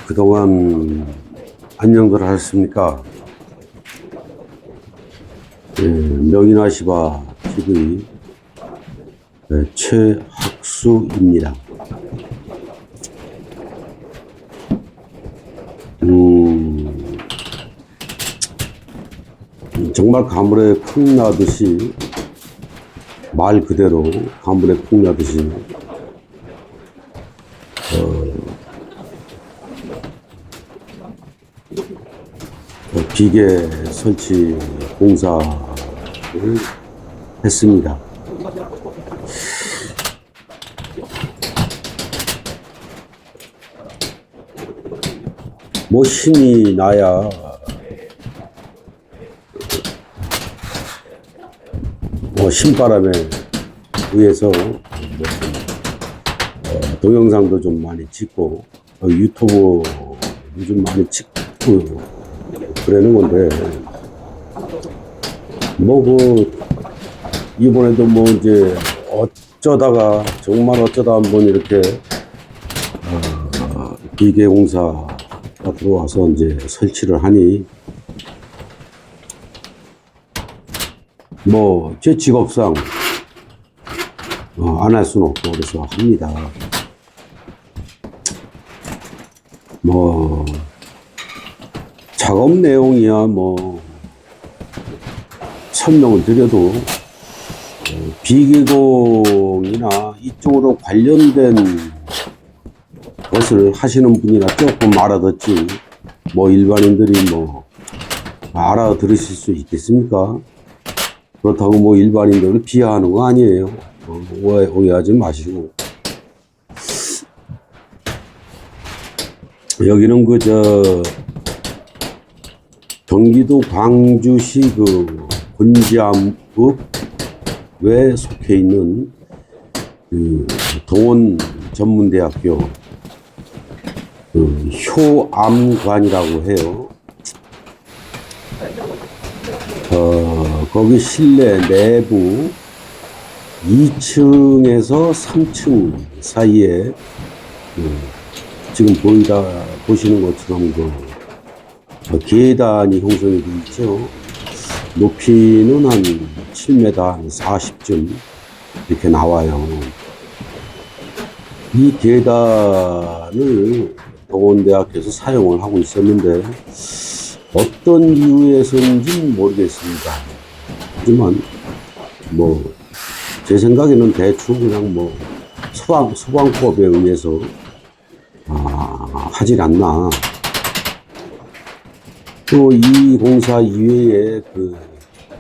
그동안 안녕들 하셨습니까? 명인아시바 TV 최학수입니다. 정말 가물에 콩 나듯이, 말 그대로 가물에 콩 나듯이 비계 설치 공사를 했습니다. 뭐 신이 나야 신바람에 의해서 동영상도 좀 많이 찍고 유튜브 요즘 많이 찍고 그러는 건데, 이번에도 이제 정말 어쩌다 한번 이렇게 비계 공사가 들어와서 이제 설치를 하니, 제 직업상 안 할 수는 없고 그래서 합니다. 작업 내용이야 설명을 드려도 비계공이나 이쪽으로 관련된 것을 하시는 분이나 조금 알아듣지 일반인들이 알아들으실 수 있겠습니까? 그렇다고 일반인들을 비하하는 거 아니에요. 오해하지 마시고. 여기는 경기도 광주시 곤지암읍에 속해 있는 동원전문대학교 효암관이라고 해요. 거기 실내 내부 2층에서 3층 사이에 지금 보시는 것처럼 계단이 형성이 되어 있죠. 높이는 한 7m, 한 40쯤 이렇게 나와요. 이 계단을 동원대학교에서 사용을 하고 있었는데 어떤 이유에서인지는 모르겠습니다. 하지만 제 생각에는 대충 그냥 소방법에 의해서 하질 않나. 또 이 공사 이외에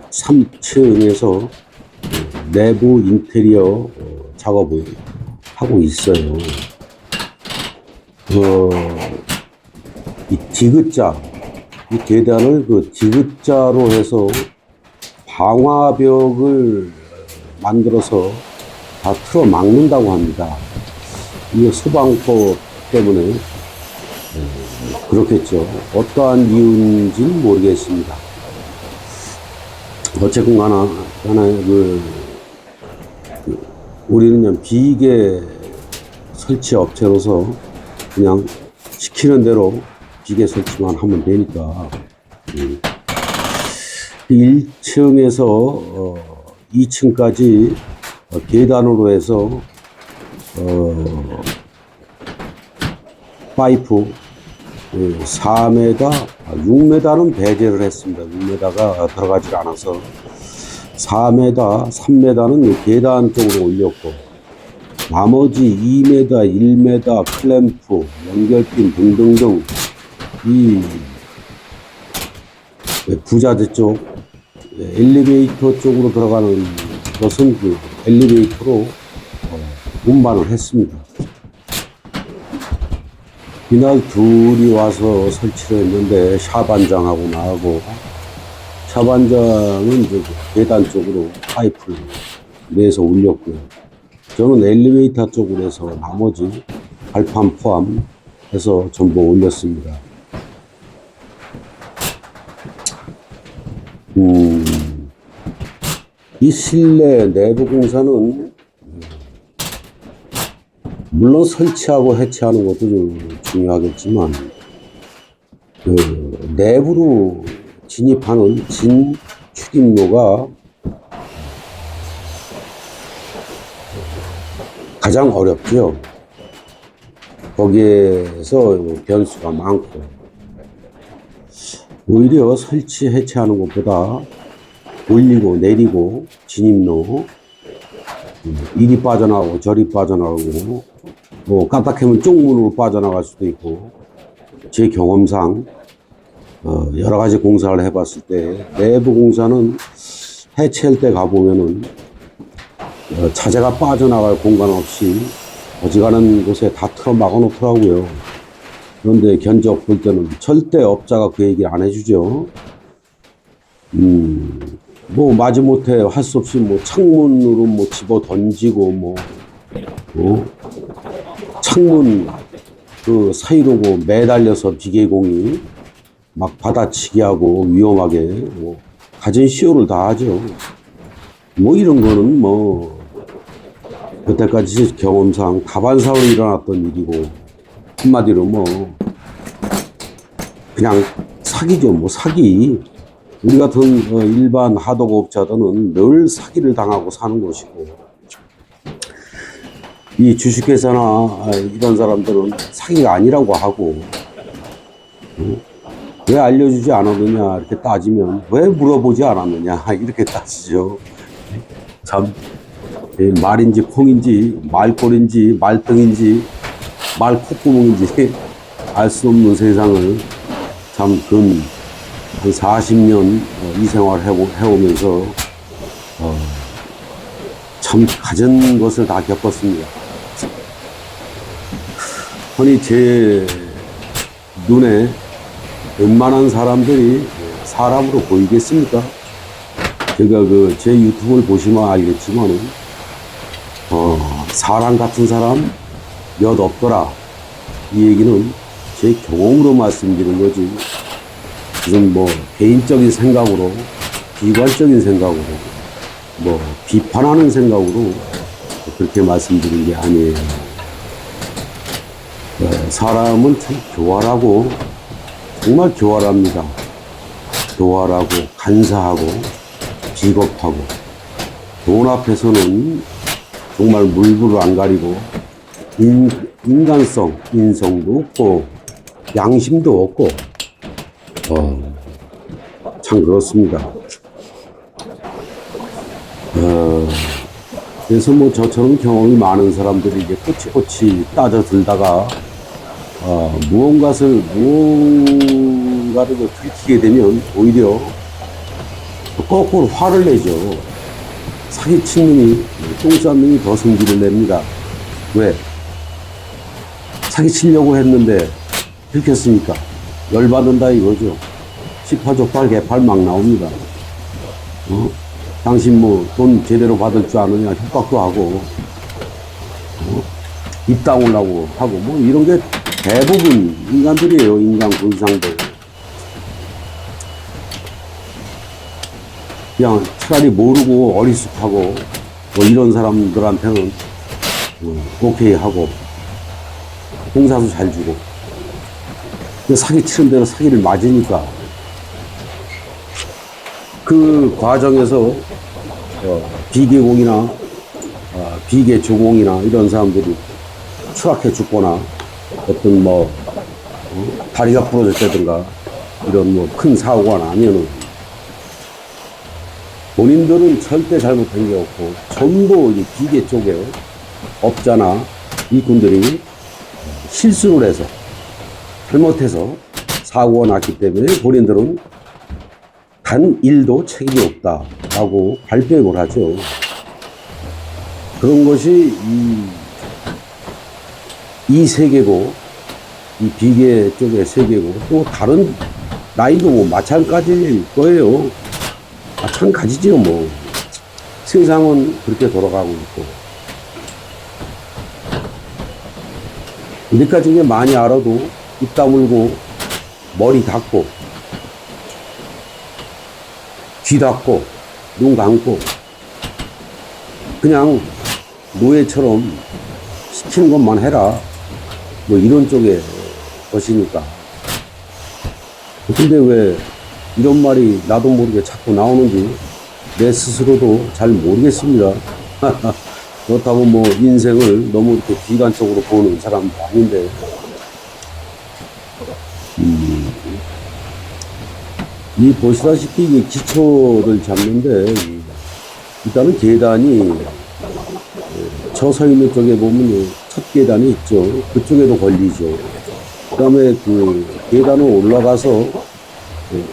3층에서 내부 인테리어 작업을 하고 있어요. 이 디귿자, 이 계단을 디귿자로 해서 방화벽을 만들어서 다 틀어 막는다고 합니다. 이게 소방법 때문에 그렇겠죠. 어떠한 이유인지는 모르겠습니다. 어쨌든 간에 우리는 그냥 비계 설치 업체로서 그냥 시키는 대로 비계 설치만 하면 되니까 1층에서 2층까지 계단으로 해서 파이프 4m, 6m는 배제를 했습니다. 6m가 들어가질 않아서 4m, 3m는 계단 쪽으로 올렸고 나머지 2m, 1m 클램프, 연결핀 등등등 이 부자재 쪽 엘리베이터 쪽으로 들어가는 것은 엘리베이터로 운반을 했습니다. 이날 둘이 와서 설치를 했는데 샤반장하고 나하고, 샤반장은 계단 쪽으로 파이프를 내서 올렸고요. 저는 엘리베이터 쪽으로 해서 나머지 발판 포함해서 전부 올렸습니다. 이 실내 내부 공사는 물론 설치하고 해체하는 것도 좀 중요하겠지만 그 내부로 진입하는 진출입로가 가장 어렵죠. 거기에서 변수가 많고 오히려 설치 해체하는 것보다 올리고 내리고 진입로 이리 빠져나가고 저리 빠져나가고 뭐 까딱하면 쪽문으로 빠져나갈 수도 있고 제 경험상 여러 가지 공사를 해봤을 때 내부 공사는 해체할 때 가보면은 자재가 빠져나갈 공간 없이 어지간한 곳에 다 틀어 막아 놓더라고요. 그런데 견적 볼 때는 절대 업자가 그 얘기를 안 해주죠. 뭐 마지못해 할 수 없이 뭐 창문으로 뭐 집어 던지고 창문 그 사이로 뭐 매달려서 비계공이 막 받아치기 하고 위험하게 뭐 가진 시효를 다 하죠. 뭐 이런 거는 뭐 그때까지 경험상 다반사로 일어났던 일이고 한마디로 뭐 그냥 사기죠. 뭐 사기. 우리 같은 일반 하도급업자들은 늘 사기를 당하고 사는 것이고 이 주식회사나 이런 사람들은 사기가 아니라고 하고 왜 알려주지 않았느냐 이렇게 따지면 왜 물어보지 않았느냐 이렇게 따지죠. 참 말인지 콩인지 말꼬리인지 말등인지 말콧구멍인지 알 수 없는 세상을 참 한 40년 이 생활 해오면서 참 가진 것을 다 겪었습니다. 아니 제 눈에 웬만한 사람들이 사람으로 보이겠습니까? 제가 제 유튜브를 보시면 알겠지만은 사람 같은 사람 몇 없더라. 이 얘기는 제 경험으로 말씀드리는 거지. 무슨 뭐 개인적인 생각으로, 비관적인 생각으로, 뭐 비판하는 생각으로 그렇게 말씀드린 게 아니에요. 사람은 참 교활하고 정말 교활합니다. 교활하고 간사하고 비겁하고 돈 앞에서는 정말 물불을 안 가리고 인간성, 인성도 없고 양심도 없고 참 그렇습니다. 그래서 뭐 저처럼 경험이 많은 사람들이 이제 꼬치꼬치 따져들다가 무언가를 들키게 되면 오히려 거꾸로 화를 내죠. 사기친 놈이 똥싼 놈이 더 성질을 냅니다. 왜? 사기치려고 했는데 들켰으니까 열받는다 이거죠. 시파족발 개팔 막 나옵니다. 당신 뭐 돈 제대로 받을 줄 아느냐 협박도 하고 입 다물라고 하고 뭐 이런 게 대부분 인간들이에요. 인간 군상들. 그냥 차라리 모르고 어리숙하고 뭐 이런 사람들한테는 오케이 하고 공사도 잘 주고 사기 치는 대로 사기를 맞으니까 그 과정에서 비계공이나 비계조공이나 이런 사람들이 추락해 죽거나 어떤 뭐 다리가 부러졌다든가 이런 뭐 큰 사고가 나면은 본인들은 절대 잘못한 게 없고 전부 이 기계 쪽에 업자나 일꾼들이 실수를 해서 잘못해서 사고가 났기 때문에 본인들은 단 1도 책임이 없다라고 발뺌을 하죠. 그런 것이 이 세계고 이 비계 쪽의 세계고 또 다른 라인도 뭐 마찬가지일 거예요. 마찬가지죠 뭐. 세상은 그렇게 돌아가고 있고 우리까지 많이 알아도 입 다물고 머리 닫고 귀 닫고 눈 감고 그냥 노예처럼 시키는 것만 해라. 뭐 이런 쪽의 것이니까. 근데 왜 이런 말이 나도 모르게 자꾸 나오는지 내 스스로도 잘 모르겠습니다. 그렇다고 뭐 인생을 너무 이렇게 비관적으로 보는 사람도 아닌데, 이 보시다시피 이 기초를 잡는데, 일단은 계단이 저 서 있는 쪽에 보면 첫 계단이 있죠. 그쪽에도 걸리죠. 그 다음에 그 계단을 올라가서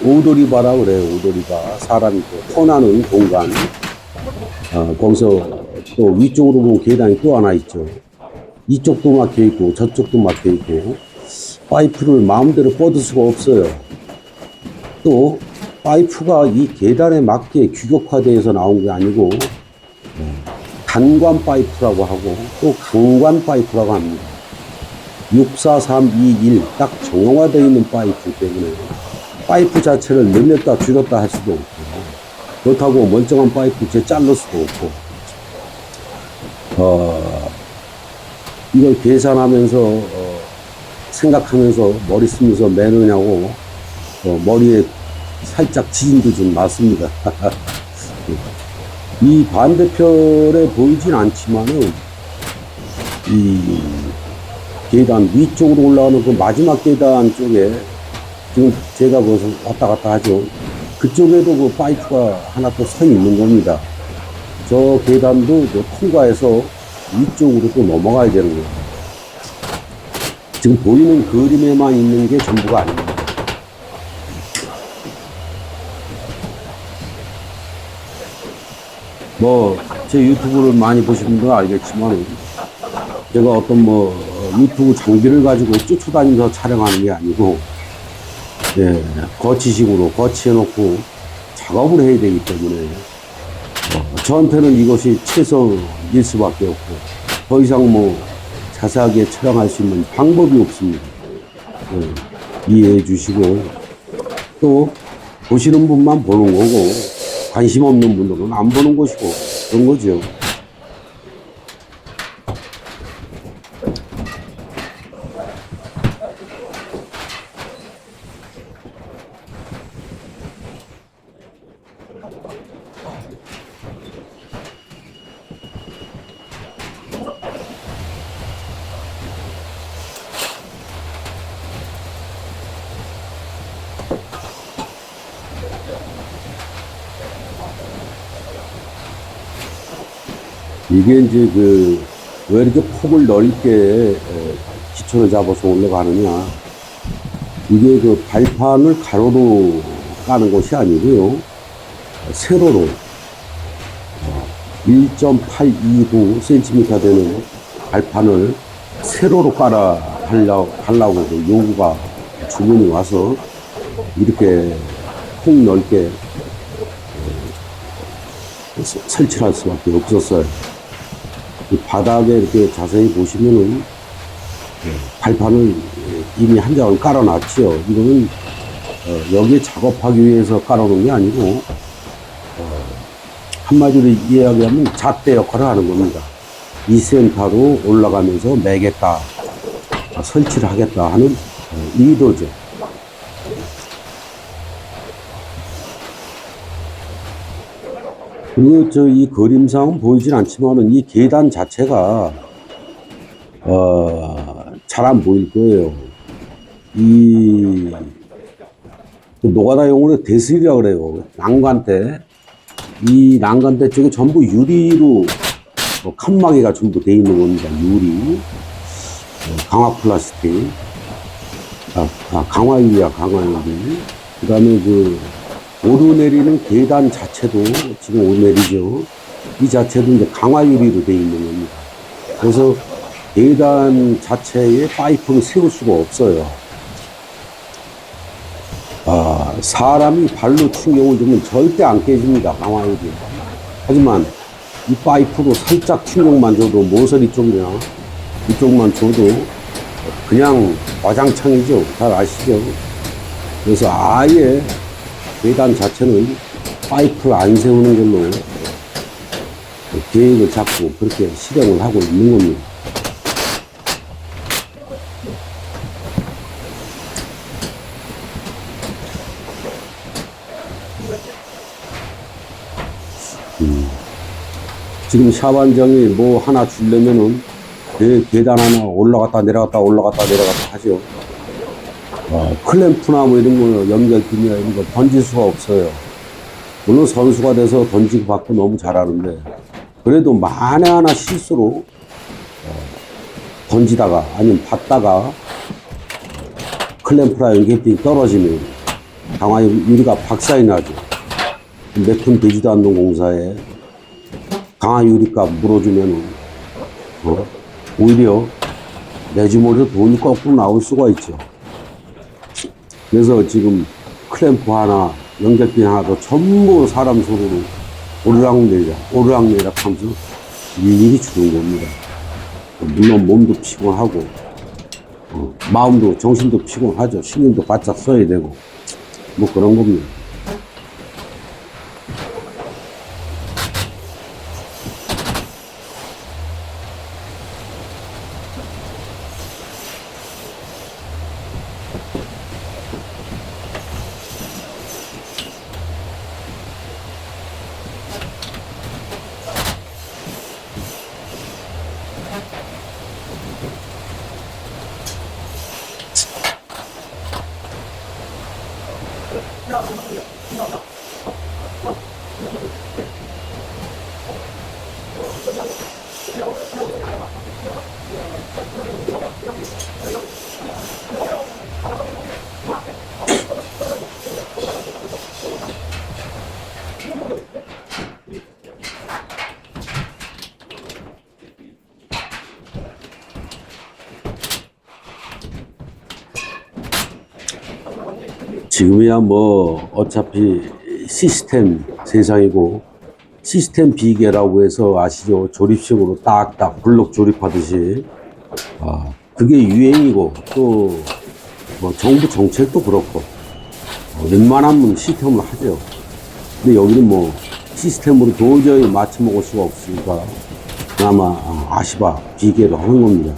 오도리바라 그래요. 오도리바. 사람이 터나는 공간. 거기서 또 위쪽으로 보면 계단이 또 하나 있죠. 이쪽도 막혀 있고 저쪽도 막혀 있고 파이프를 마음대로 뻗을 수가 없어요. 또 파이프가 이 계단에 맞게 규격화되어서 나온 게 아니고 단관 파이프라고 하고 또 강관 파이프라고 합니다. 64321 딱 정형화되어 있는 파이프 때문에 파이프 자체를 늘렸다 줄였다 할 수도 없고, 그렇다고 멀쩡한 파이프 제 자를 수도 없고, 이걸 계산하면서 생각하면서 머리 쓰면서 매느냐고 머리에 살짝 지진도 좀 났습니다. 이 반대편에 보이진 않지만은 이 계단 위쪽으로 올라가는 그 마지막 계단 쪽에 지금 제가 거기서 왔다 갔다 하죠. 그쪽에도 그 파이프가 하나 또 서 있는 겁니다. 저 계단도 통과해서 위쪽으로 또 넘어가야 되는 거예요. 지금 보이는 그림에만 있는 게 전부가 아닙니다. 뭐 제 유튜브를 많이 보신 분들은 알겠지만 제가 어떤 뭐 유튜브 장비를 가지고 쫓아다니면서 촬영하는 게 아니고, 예, 거치식으로 거치해놓고 작업을 해야 되기 때문에 저한테는 이것이 최선일 수밖에 없고 더 이상 뭐 자세하게 촬영할 수 있는 방법이 없습니다. 예, 이해해 주시고, 또 보시는 분만 보는 거고 관심 없는 분들은 안 보는 것이고 그런 거죠. 이게 이제 왜 이렇게 폭을 넓게 기초를 잡아서 올라가느냐. 이게 그 발판을 가로로 까는 것이 아니고요. 세로로 1.829cm 되는 발판을 세로로 깔아 하려고 요구가 주문이 와서 이렇게 폭 넓게 설치를 할 수밖에 없었어요. 이 바닥에 이렇게 자세히 보시면은 발판을 이미 한 장을 깔아놨지요. 이거는 여기에 작업하기 위해서 깔아놓은 게 아니고 한마디로 이야기하면 잣대 역할을 하는 겁니다. 이 센터로 올라가면서 매겠다, 설치를 하겠다 하는 의도죠. 그리고 이 그림상은 보이진 않지만은 이 계단 자체가 잘 안 보일 거예요. 이 노가다 용어로 대슬이라고 그래요. 난간대. 이 난간대 쪽에 전부 유리로 칸막이가 전부 돼 있는 겁니다. 유리, 강화 플라스틱, 강화유리야, 강화유리. 그 다음에 오르내리는 계단 자체도 지금 오르내리죠. 이 자체도 이제 강화유리로 되어 있는 겁니다. 그래서 계단 자체에 파이프를 세울 수가 없어요. 사람이 발로 충격을 주면 절대 안 깨집니다. 강화유리. 하지만 이 파이프로 살짝 충격만 줘도 모서리 쪽이나 이쪽만 줘도 그냥 와장창이죠. 잘 아시죠? 그래서 아예 계단 자체는 파이프를 안 세우는 걸로 계획을 잡고 그렇게 실행을 하고 있는 겁니다. 지금 샤반장이 뭐 하나 주려면은 계단 하나 올라갔다 내려갔다 올라갔다 내려갔다 하죠. 클램프나 뭐 이런 거 연결핀이나 이런 거 던질 수가 없어요. 물론 선수가 돼서 던지고 받고 너무 잘하는데 그래도 만에 하나 실수로 던지다가 아니면 받다가 클램프나 연결핀이 떨어지면 강화 유리가 박살이 나죠. 몇 톤 되지도 않는 공사에 강화 유리값 물어주면은 오히려 내 주머니에서 돈이 거꾸로 나올 수가 있죠. 그래서 지금 클램프 하나, 연결핀 하나도 전부 사람 손으로 오르락내리락 하면서 일일이 주는 겁니다. 물론 몸도 피곤하고, 마음도, 정신도 피곤하죠. 신경도 바짝 써야 되고, 뭐 그런 겁니다. 지금이야 뭐 어차피 시스템 세상이고 시스템 비계라고 해서 아시죠? 조립식으로 딱딱 블록 조립하듯이 그게 유행이고 또 뭐 정부 정책도 그렇고 웬만하면 시스템으로 하죠. 근데 여기는 뭐 시스템으로 도저히 맞춰 먹을 수가 없으니까 그나마 아시바 비계로 하는 겁니다.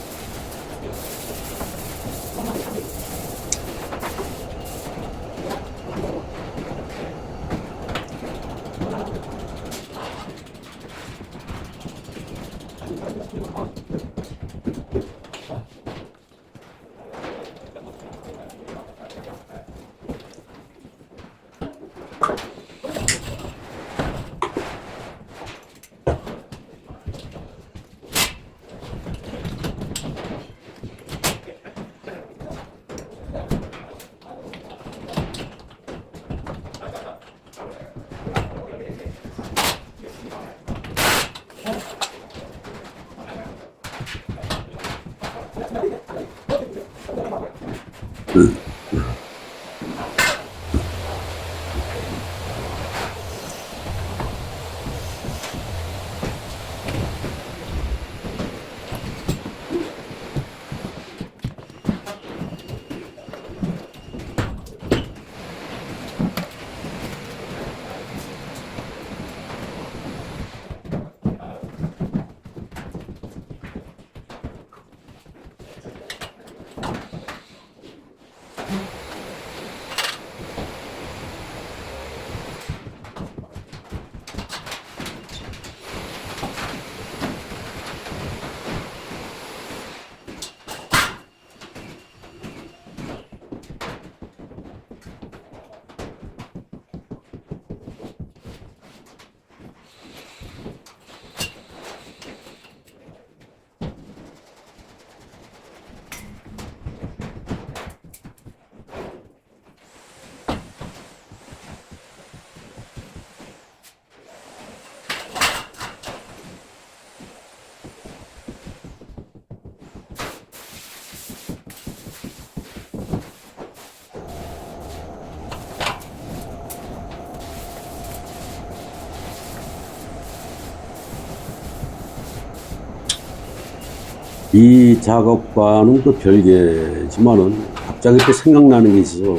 이 작업과는 또 별개지만은 갑자기 또 생각나는 게 있어서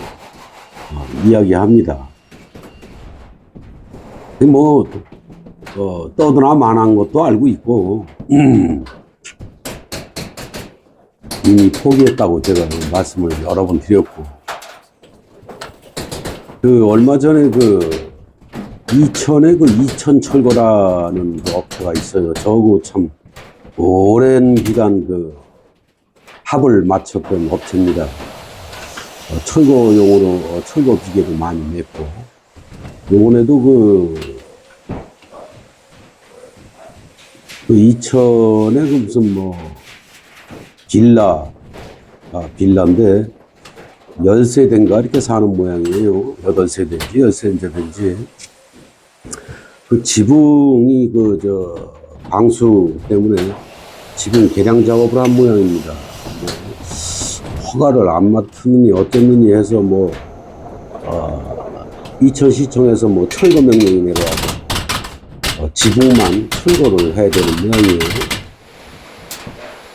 이야기합니다. 뭐 떠드나 만한 것도 알고 있고, 이미 포기했다고 제가 말씀을 여러 번 드렸고, 얼마 전에 이천에 이천철거라는 업체가 있어요. 저거 참, 오랜 기간 합을 맞췄던 업체입니다. 철거용으로 철거 기계도 많이 냈고, 요번에도 이천에 무슨 빌라인데 10세대인가 이렇게 사는 모양이에요. 8세대인지 10세대인지. 지붕이 방수 때문에 지금 개량 작업을 한 모양입니다. 허가를 안 맡느니 어땠느니 해서 이천시청에서 철거 명령이 내려와서 지붕만 철거를 해야 되는 모양이에요.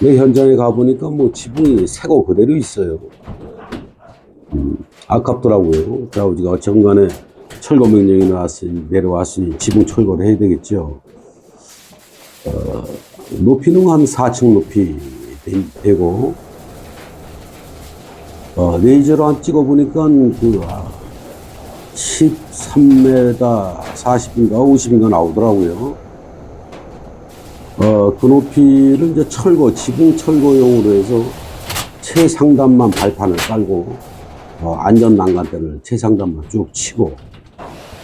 내 현장에 가보니까 지붕이 새거 그대로 있어요. 아깝더라고요. 자, 우리가 어쨌든 간에 철거 명령이 내려왔으니 지붕 철거를 해야 되겠죠. 높이는 한 4층 높이 되고, 레이저로 한 찍어보니까 13m 40인가 50인가 나오더라고요. 그 높이를 이제 지붕 철거용으로 해서 최상단만 발판을 깔고, 안전 난간대를 최상단만 쭉 치고,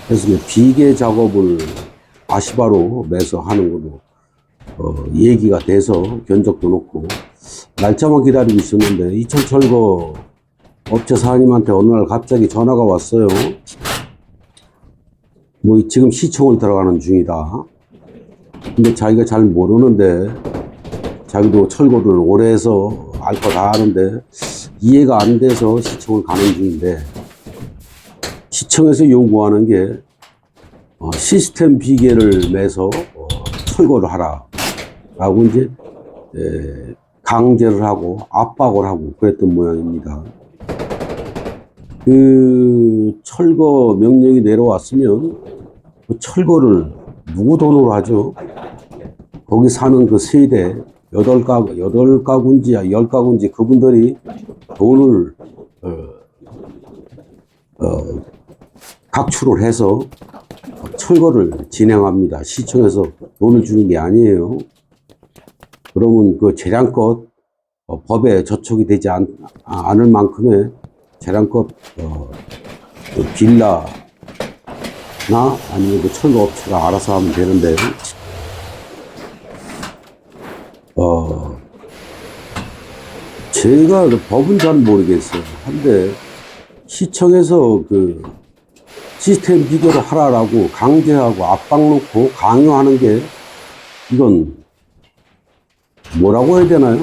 그래서 비계 작업을 아시바로 매서 하는 걸로, 얘기가 돼서 견적도 놓고, 날짜만 기다리고 있었는데, 이천철거 업체 사장님한테 어느 날 갑자기 전화가 왔어요. 지금 시청을 들어가는 중이다. 근데 자기가 잘 모르는데, 자기도 철거를 오래 해서 알 거 다 아는데, 이해가 안 돼서 시청을 가는 중인데, 시청에서 요구하는 게, 시스템 비계를 매서 철거를 하라. 라고 이제, 강제를 하고 압박을 하고 그랬던 모양입니다. 철거 명령이 내려왔으면 철거를 누구 돈으로 하죠? 거기 사는 세대 8가구인지 10가구인지 그분들이 돈을 각출을 해서 철거를 진행합니다. 시청에서 돈을 주는 게 아니에요. 그러면 재량껏 법에 저촉이 되지 않을 만큼의 재량껏 빌라나 아니면 철거업체가 알아서 하면 되는데, 제가 법은 잘 모르겠어요. 한데 시청에서 시스템 비교를 하라라고 강제하고 압박 놓고 강요하는 게, 이건 뭐라고 해야 되나요?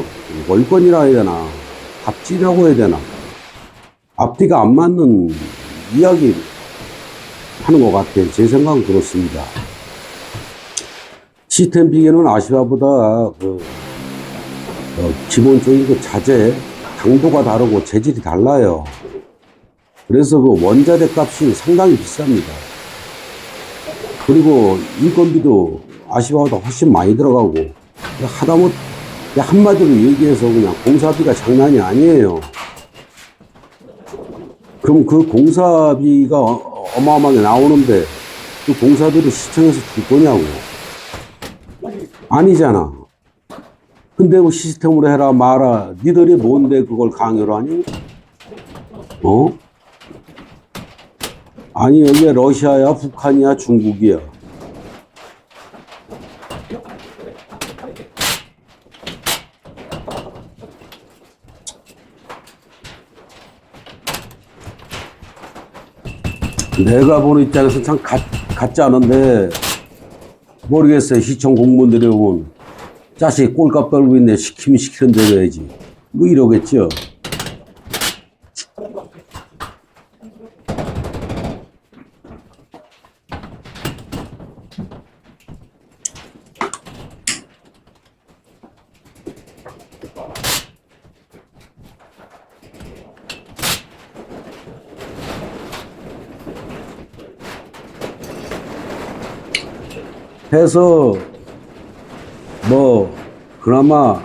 월권이라 해야 되나? 갑질이라고 해야 되나? 앞뒤가 안 맞는 이야기 하는 것 같아요. 제 생각은 그렇습니다. 시스템 비계는 아시아보다 기본적인 자재, 강도가 다르고 재질이 달라요. 그래서 원자재 값이 상당히 비쌉니다. 그리고 인건비도 아시아보다 훨씬 많이 들어가고, 하다못해 한마디로 얘기해서 그냥 공사비가 장난이 아니에요. 그럼 공사비가 어마어마하게 나오는데 공사비를 시청에서 줄 거냐고. 아니잖아. 근데 시스템으로 해라 마라, 니들이 뭔데 그걸 강요를 하니? 아니 여기가 러시아야 북한이야 중국이야? 내가 보는 입장에서 참 같지 않은데, 모르겠어요. 시청 공무원들이 오면 자식 꼴값 떨고 있네, 시키면 시키는 대로 해야지, 이러겠죠. 해서 뭐 그나마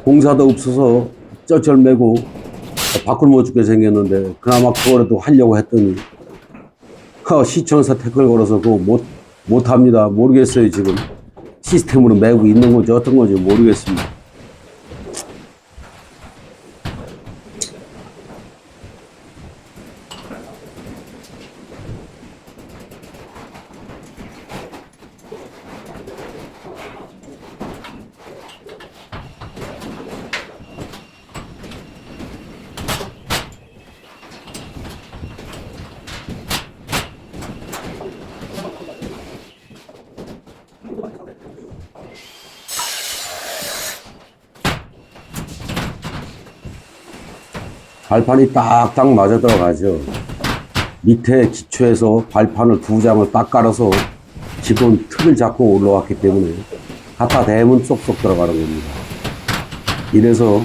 공사도 없어서 쩔쩔매고 밖을 못 죽게 생겼는데 그나마 그거라도 하려고 했더니 시청에서 태클 걸어서 그거 못합니다. 모르겠어요. 지금 시스템으로 매고 있는 건지 어떤 건지 모르겠습니다. 발판이 딱딱 맞아 들어가죠. 밑에 기초에서 발판을 2장을 딱 깔아서 기본 틀을 잡고 올라왔기 때문에 갖다 대면 쏙쏙 들어가는 겁니다. 이래서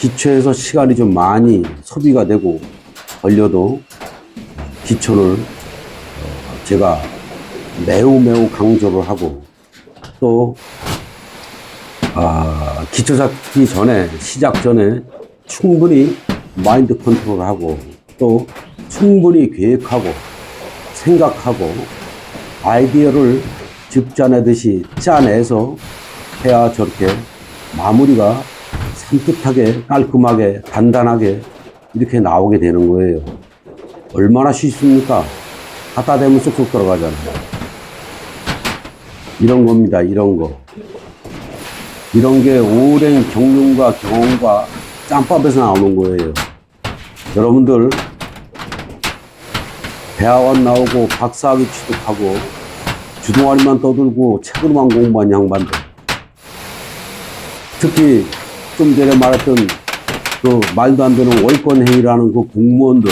기초에서 시간이 좀 많이 소비가 되고 걸려도 기초를 제가 매우 강조를 하고 또 기초 잡기 전에 시작 전에 충분히 마인드 컨트롤하고 또 충분히 계획하고 생각하고 아이디어를 즙 짜내듯이 짜내서 해야 저렇게 마무리가 산뜻하게 깔끔하게 단단하게 이렇게 나오게 되는 거예요. 얼마나 쉽습니까? 갖다 대면 쏙쏙 들어가잖아요. 이런 겁니다. 이런 거. 이런 게 오랜 경륜과 경험과 짬밥에서 나오는 거예요. 여러분들 대학원 나오고 박사학위 취득하고 주둥아리만 떠들고 책으로만 공부한 양반들, 특히 좀 전에 말했던 그 말도 안 되는 월권회의라는 그 공무원들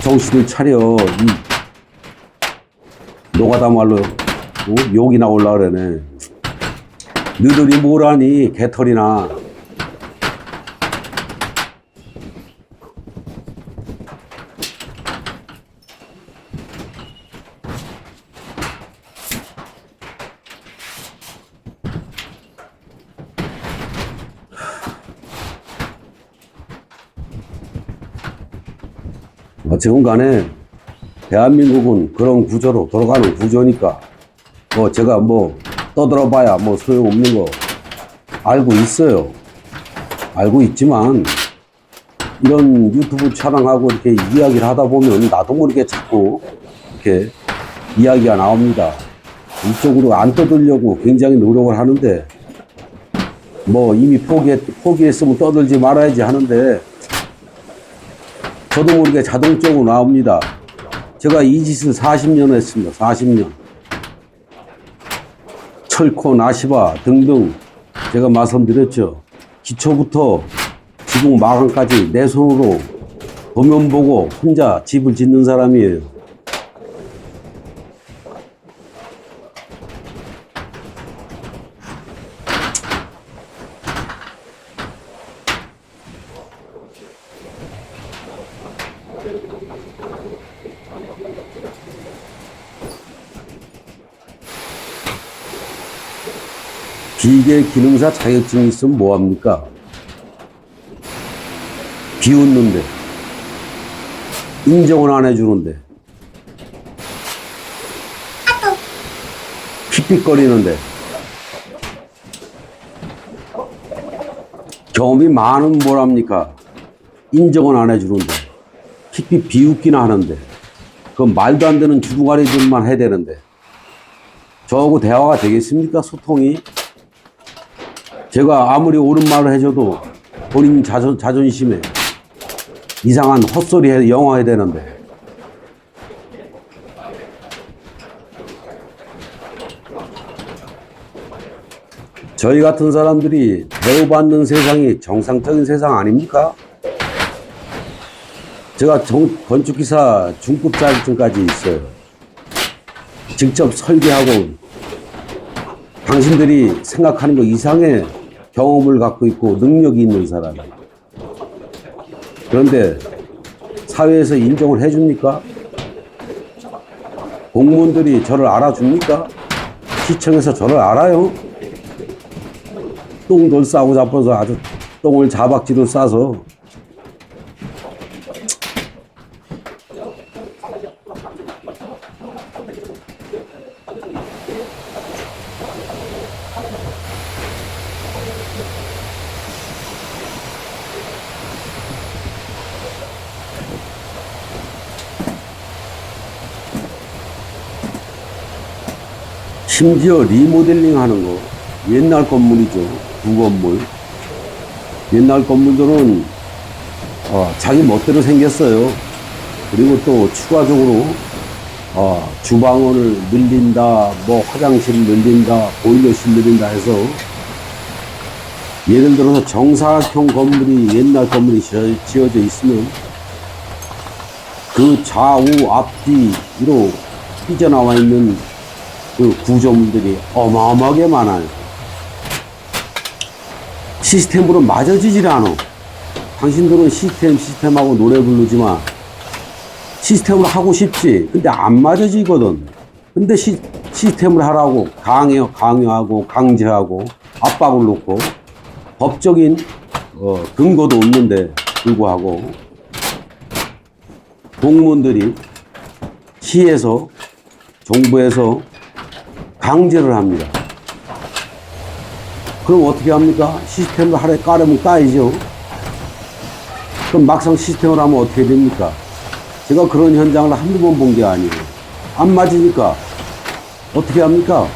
정신을 차려. 이 노가다 말로 욕이 나올라 그러네. 너들이 뭘 하니 개털이나. 어쨌든 간에 대한민국은 그런 구조로 돌아가는 구조니까 제가 떠들어봐야 소용없는 거 알고 있어요. 알고 있지만 이런 유튜브 촬영하고 이렇게 이야기를 하다 보면 나도 모르게 자꾸 이렇게 이야기가 나옵니다. 이쪽으로 안 떠들려고 굉장히 노력을 하는데 이미 포기했으면 떠들지 말아야지 하는데 저도 모르게 자동적으로 나옵니다. 제가 이 짓을 40년 했습니다. 40년. 철코, 나시바 등등 제가 말씀드렸죠. 기초부터 지붕 마감까지 내 손으로 도면 보고 혼자 집을 짓는 사람이에요. 기계 기능사 자격증이 있으면 뭐합니까? 비웃는데, 인정을 안 해주는데, 픽픽거리는데, 경험이 많은 뭐랍니까? 인정을 안 해주는데, 픽픽 비웃기나 하는데, 그건 말도 안 되는 주둥아리들만 해야 되는데, 저하고 대화가 되겠습니까? 소통이? 제가 아무리 옳은 말을 해줘도 본인 자존심에 이상한 헛소리 해 영어해야 되는데 저희 같은 사람들이 대우받는 세상이 정상적인 세상 아닙니까? 제가 건축기사 중급 자격증까지 있어요. 직접 설계하고 당신들이 생각하는 것 이상의 경험을 갖고 있고 능력이 있는 사람. 그런데 사회에서 인정을 해줍니까? 공무원들이 저를 알아줍니까? 시청에서 저를 알아요? 똥들 싸고 잡아서 아주 똥을 자박지로 싸서. 심지어 리모델링 하는 거, 옛날 건물이죠. 두 건물. 옛날 건물들은 자기 멋대로 생겼어요. 그리고 또 추가적으로 주방을 늘린다, 뭐 화장실 늘린다, 보일러실 늘린다 해서, 예를 들어서 정사각형 건물이, 옛날 건물이 지어져 있으면 그 좌우 앞뒤로 삐져나와 있는 그 구조물들이 어마어마하게 많아요. 시스템으로 맞아지질 않아. 당신들은 시스템하고 노래 부르지만 시스템으로 하고 싶지. 근데 안 맞아지거든. 근데 시스템을 하라고 강요하고 강제하고 압박을 놓고 법적인 근거도 없는데 불구하고 공무원들이 시에서, 정부에서 강제를 합니다. 그럼 어떻게 합니까? 시스템을 하래 까려면 까야죠. 그럼 막상 시스템을 하면 어떻게 됩니까? 제가 그런 현장을 한두 번 본 게 아니에요. 안 맞으니까 어떻게 합니까?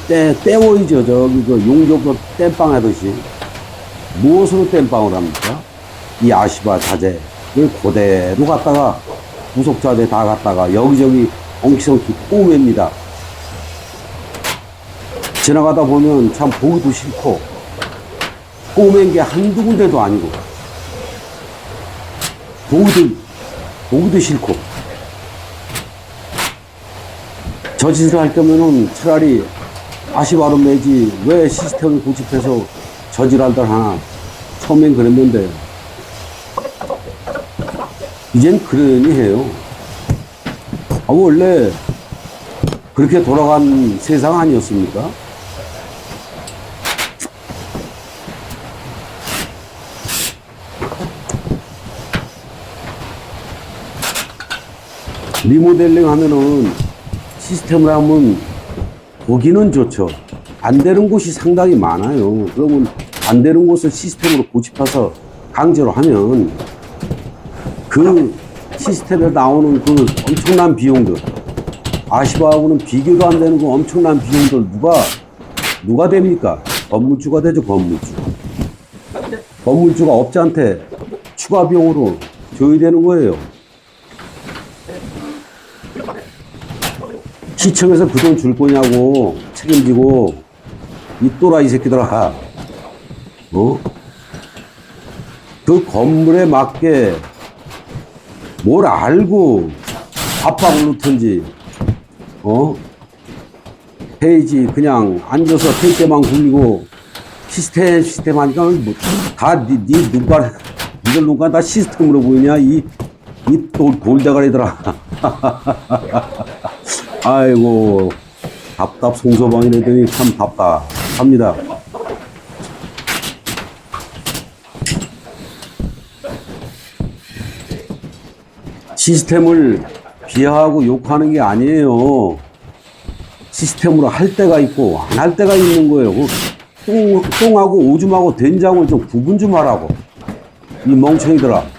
떼워이죠. 저기 그 용접도 땜빵 하듯이. 무엇으로 땜빵을 합니까? 이 아시바 자재를 그대로 갖다가 구속자재 다 갖다가 여기저기 엉키성키 꼬맵니다. 지나가다 보면 참 보기도 싫고, 꼬맨 게 한두 군데도 아니고, 보기도 싫고, 저 짓을 할 거면은 차라리 아시바로 매지 왜 시스템을 고집해서 저질할들 하나. 처음엔 그랬는데, 이젠 그러니 해요. 원래 그렇게 돌아간 세상 아니었습니까? 리모델링 하면은 시스템을 하면 보기는 좋죠. 안 되는 곳이 상당히 많아요. 그러면 안 되는 곳을 시스템으로 고집해서 강제로 하면 그 시스템에 나오는 그 엄청난 비용들, 아시바하고는 비교도 안 되는 그 엄청난 비용들 누가 됩니까? 건물주가 되죠, 건물주. 건물주가 업자한테 추가 비용으로 줘야 되는 거예요. 시청에서 그 돈 줄 거냐고 책임지고, 이 또라이 새끼들아, 그 건물에 맞게 뭘 알고 압박을 넣든지, 페이지 그냥 앉아서 페이지만 굴리고 시스템 하니까 뭐 다 니들 누가 다 시스템으로 보이냐, 이 돌대가리들아. 아이고, 답답 송소방이라더니 참 답답합니다. 시스템을 비하하고 욕하는 게 아니에요. 시스템으로 할 때가 있고 안 할 때가 있는 거예요. 똥하고 오줌하고 된장을 좀 구분 좀 하라고, 이 멍청이들아.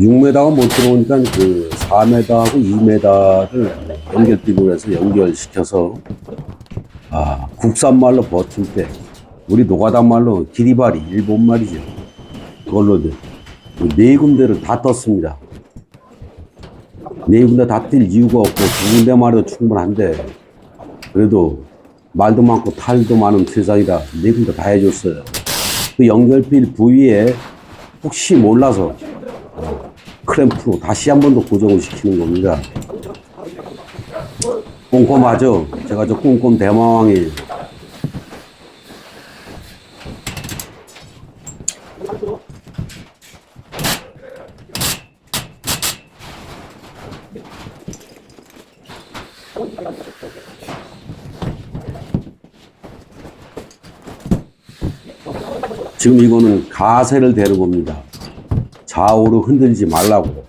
6m가 못 들어오니까 그 4m하고 2m를 연결비로 해서 연결시켜서 국산말로 버틸 때 우리 노가다 말로 기리바리 일본 말이죠. 그걸로 네 군데를 다 떴습니다. 네 군데 다 뜰 이유가 없고 두 군데만 해도 충분한데 그래도 말도 많고 탈도 많은 세상이라 네 군데 다 해줬어요. 그 연결필 부위에 혹시 몰라서 클램프로 다시 한 번 더 고정을 시키는 겁니다. 꼼꼼하죠? 제가 저 꼼꼼 대마왕이에요. 지금 이거는 가세를 대는 겁니다. 좌우로 흔들지 말라고.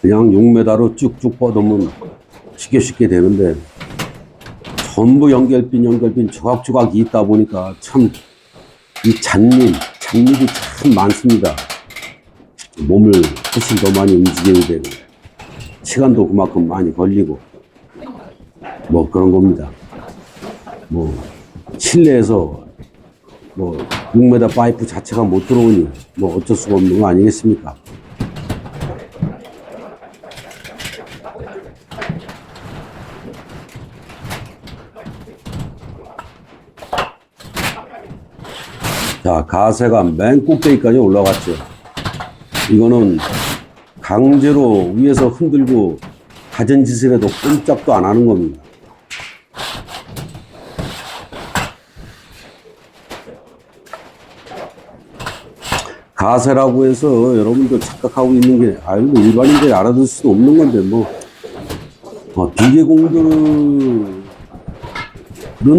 그냥 6m로 쭉쭉 뻗으면 쉽게 되는데 전부 연결핀 조각조각이 있다 보니까 참 이 잔립이 참 많습니다. 몸을 훨씬 더 많이 움직여야 되고 시간도 그만큼 많이 걸리고 뭐 그런 겁니다. 뭐 실내에서 뭐 6m 파이프 자체가 못 들어오니 뭐 어쩔 수가 없는 거 아니겠습니까? 자, 가세가 맨 꼭대기까지 올라갔죠. 이거는 강제로 위에서 흔들고 가진 짓을 해도 꼼짝도 안 하는 겁니다. 가세라고 해서 여러분들 착각하고 있는 게 일반인들이 알아들 수도 없는 건데 기계공들은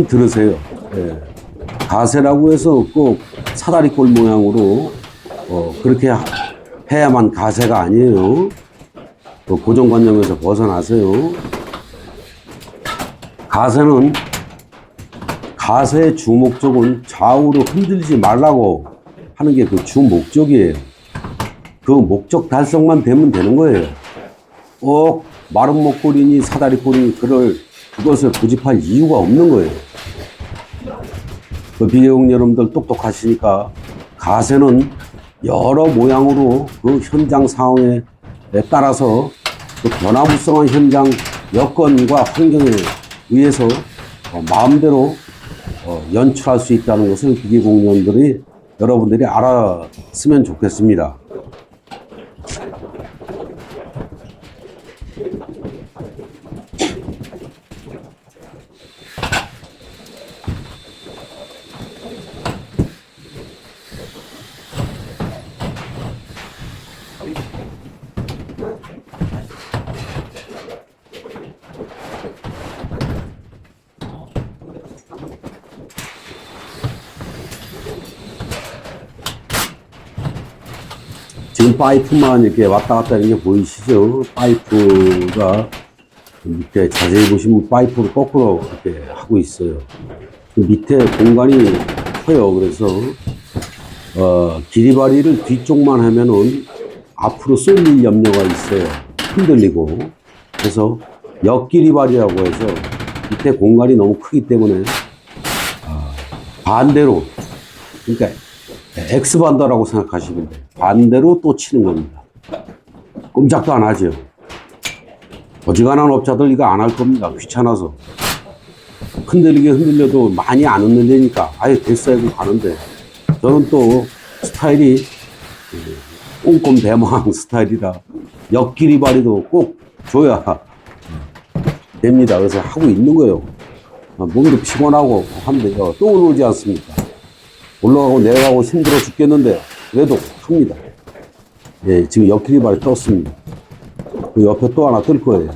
들으세요. 예. 가세라고 해서 꼭 사다리꼴 모양으로 그렇게 해야만 가세가 아니에요. 고정관념에서 벗어나세요. 가세의 주 목적은 좌우로 흔들지 말라고 하는 게 그 주 목적이에요. 그 목적 달성만 되면 되는 거예요. 꼭 마른 목걸이니 사다리꼴이니 그것을 고집할 이유가 없는 거예요. 그 비계공 여러분들 똑똑하시니까 가세는 여러 모양으로 그 현장 상황에 따라서 그 변화무쌍한 현장 여건과 환경에 의해서 마음대로 연출할 수 있다는 것을 기계공무원들이 여러분들이 알았으면 좋겠습니다. 지금 파이프만 이렇게 왔다 갔다 하는 게 보이시죠? 파이프가 밑에 자세히 보시면 파이프를 거꾸로 이렇게 하고 있어요. 그 밑에 공간이 커요. 그래서 기리바리를 뒤쪽만 하면은 앞으로 쏠릴 염려가 있어요. 흔들리고. 그래서 역기리바리라고 해서 밑에 공간이 너무 크기 때문에 반대로, 그러니까 X반다라고 생각하시면 돼요. 반대로 또 치는 겁니다. 꼼짝도 안 하죠. 어지간한 업자들 이거 안 할 겁니다. 귀찮아서. 흔들려도 많이 안 흔들리니까 아예 됐어요. 가는데. 저는 또 스타일이 꼼꼼대망 스타일이라 역기리바리도 꼭 줘야 됩니다. 그래서 하고 있는 거예요. 몸도 피곤하고 한데 또 올라오지 않습니까? 올라가고 내려가고 힘들어 죽겠는데 그래도 합니다. 예, 지금 역기리바리 떴습니다. 그 옆에 또 하나 뜰 거예요.